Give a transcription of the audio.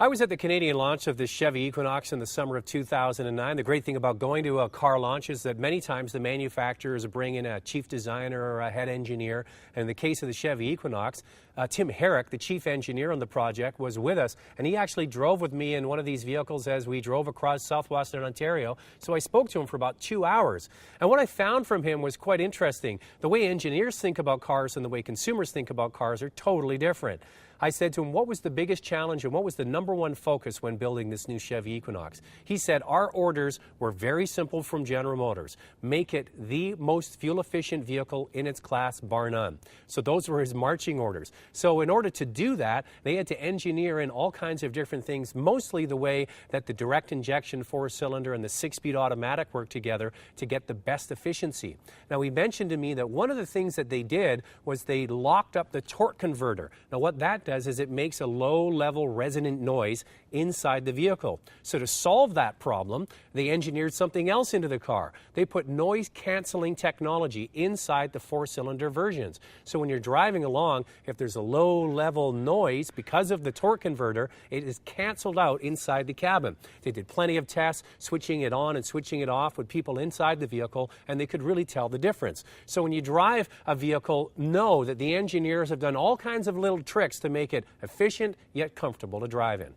I was at the Canadian launch of this Chevy Equinox in the summer of 2009. The great thing about going to a car launch is that many times the manufacturers bring in a chief designer or a head engineer. And in the case of the Chevy Equinox, Tim Herrick, the chief engineer on the project, was with us. And he actually drove with me in one of these vehicles as we drove across southwestern Ontario. So I spoke to him for about 2 hours. And what I found from him was quite interesting. The way engineers think about cars and the way consumers think about cars are totally different. I said to him, what was the biggest challenge and what was the number one focus when building this new Chevy Equinox? He said, our orders were very simple from General Motors. Make it the most fuel-efficient vehicle in its class, bar none. So those were his marching orders. So in order to do that, they had to engineer in all kinds of different things, mostly the way that the direct injection four-cylinder and the six-speed automatic work together to get the best efficiency. Now, he mentioned to me that one of the things that they did was they locked up the torque converter. Now, what that does is it makes a low-level resonant noise inside the vehicle. So to solve that problem, they engineered something else into the car. They put noise-canceling technology inside the four-cylinder versions. So when you're driving along, if there's a low-level noise because of the torque converter, it is canceled out inside the cabin. They did plenty of tests, switching it on and switching it off with people inside the vehicle, and they could really tell the difference. So when you drive a vehicle, know that the engineers have done all kinds of little tricks to make it efficient yet comfortable to drive in.